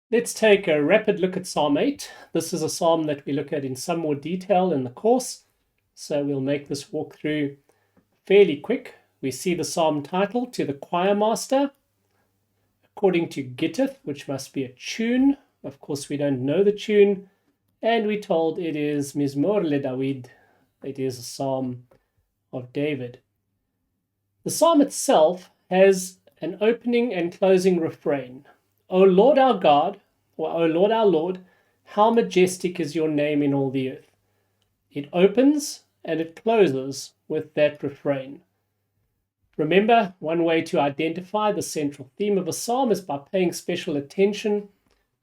Let's take a rapid look at Psalm 8. This is a psalm that we look at in some more detail in the course, so we'll make this walkthrough fairly quick. We see the psalm title, To the Choir Master, according to Gittith, which must be a tune. Of course, we don't know the tune, and we're told it is Mizmor le David. It is a psalm of David. The psalm itself has an opening and closing refrain. O Lord our God, or O Lord our Lord, how majestic is your name in all the earth. It opens and it closes with that refrain. Remember, one way to identify the central theme of a psalm is by paying special attention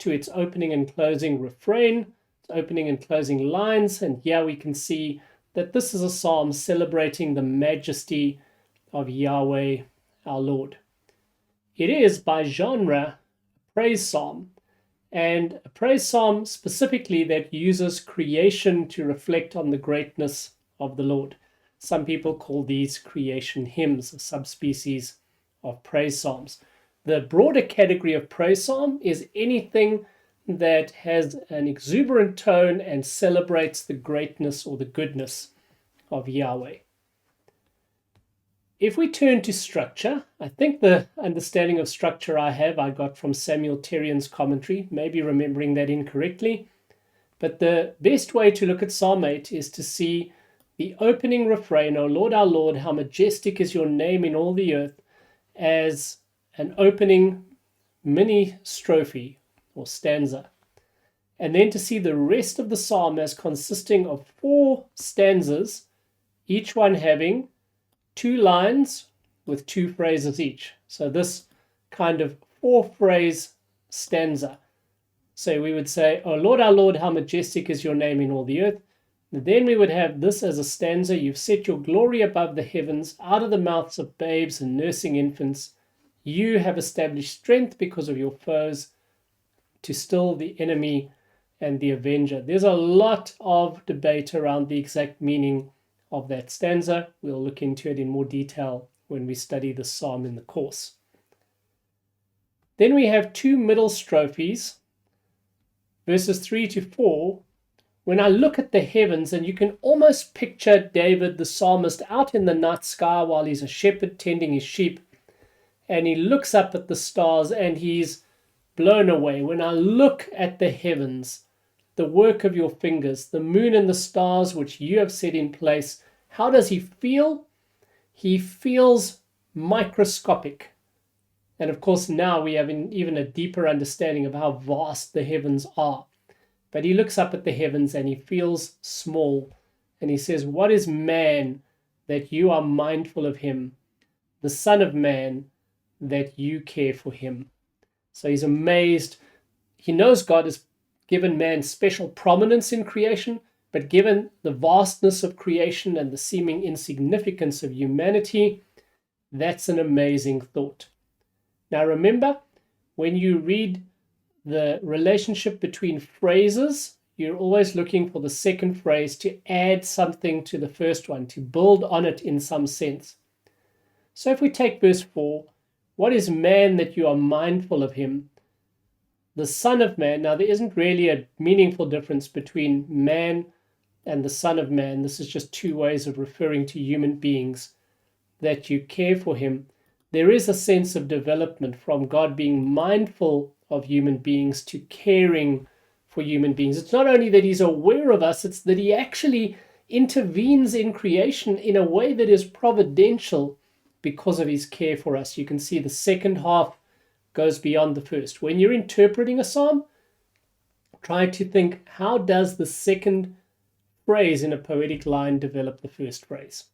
to its opening and closing refrain, its opening and closing lines, and here we can see that this is a psalm celebrating the majesty of Yahweh our Lord. It is by genre a praise psalm, and a praise psalm specifically that uses creation to reflect on the greatness of the Lord. Some people call these creation hymns, a subspecies of praise psalms. The broader category of praise psalm is anything that has an exuberant tone and celebrates the greatness or the goodness of Yahweh. If we turn to structure, I think the understanding of structure I got from Samuel Terrian's commentary, maybe remembering that incorrectly. But the best way to look at Psalm 8 is to see the opening refrain, O Lord our Lord, how majestic is your name in all the earth, as an opening mini strophe or stanza. And then to see the rest of the psalm as consisting of 4 stanzas, each one having 2 lines with 2 phrases each. So this kind of 4-phrase stanza. So we would say, O Lord our Lord, how majestic is your name in all the earth. And then we would have this as a stanza. You've set your glory above the heavens, out of the mouths of babes and nursing infants. You have established strength because of your foes, to still the enemy and the avenger. There's a lot of debate around the exact meaning of that stanza. We'll look into it in more detail when we study the psalm in the course. Then we have 2 middle strophes, verses 3 to 4. When I look at the heavens, and you can almost picture David the psalmist out in the night sky while he's a shepherd tending his sheep, and he looks up at the stars and he's blown away. When I look at the heavens, the work of your fingers, the moon and the stars which you have set in place. How does he feel? He feels microscopic. And of course, now we have even a deeper understanding of how vast the heavens are. But he looks up at the heavens and he feels small. And he says, what is man that you are mindful of him? The Son of Man that you care for him. So he's amazed. He knows God has given man special prominence in creation, but given the vastness of creation and the seeming insignificance of humanity, that's an amazing thought. Now remember, when you read the relationship between phrases, you're always looking for the second phrase to add something to the first one, to build on it in some sense. So if we take verse 4, what is man that you are mindful of him? The Son of Man. Now, there isn't really a meaningful difference between man and the Son of Man. This is just 2 ways of referring to human beings, that you care for him. There is a sense of development from God being mindful of human beings to caring for human beings. It's not only that he's aware of us, it's that he actually intervenes in creation in a way that is providential because of his care for us. You can see the second half goes beyond the first. When you're interpreting a psalm, try to think, how does the second phrase in a poetic line develop the first phrase?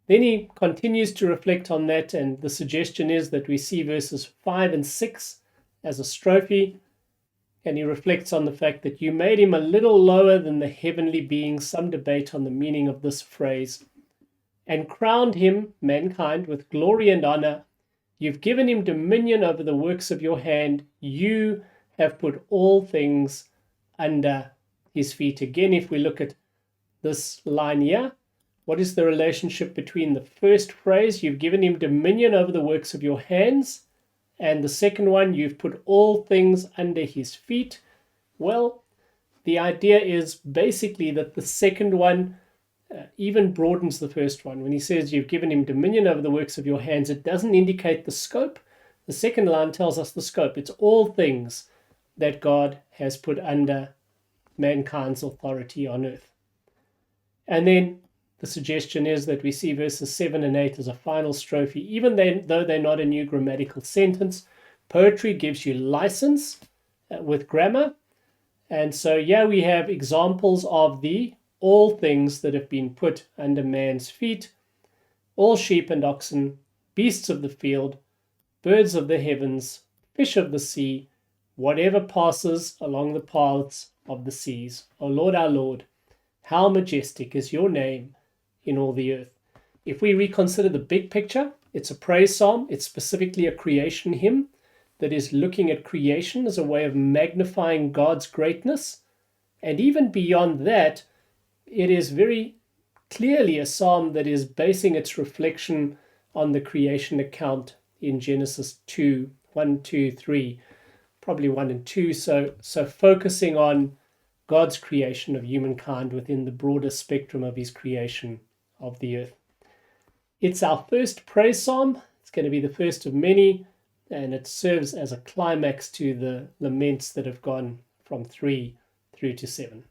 Then he continues to reflect on that, and the suggestion is that we see verses 5 and 6 as a strophe, and he reflects on the fact that you made him a little lower than the heavenly beings, some debate on the meaning of this phrase, and crowned him, mankind, with glory and honor. You've given him dominion over the works of your hand. You have put all things under his feet. Again, if we look at this line here, what is the relationship between the first phrase, you've given him dominion over the works of your hands, And the second one, you've put all things under his feet. Well, the idea is basically that the second one even broadens the first one. When he says you've given him dominion over the works of your hands, it doesn't indicate the scope. The second line tells us the scope. It's all things that God has put under mankind's authority on earth. And then the suggestion is that we see verses 7 and 8 as a final strophe. Even though they're not a new grammatical sentence, poetry gives you license with grammar. And so here we have examples of the all things that have been put under man's feet, all sheep and oxen, beasts of the field, birds of the heavens, fish of the sea, whatever passes along the paths of the seas. O Lord, our Lord, how majestic is your name in all the earth. If we reconsider the big picture, it's a praise psalm. It's specifically a creation hymn that is looking at creation as a way of magnifying God's greatness. And even beyond that, it is very clearly a psalm that is basing its reflection on the creation account in Genesis 2, 1, 2, 3, probably 1 and 2. So focusing on God's creation of humankind within the broader spectrum of his creation of the earth. It's our first praise psalm. It's going to be the first of many, and it serves as a climax to the laments that have gone from 3 through to 7.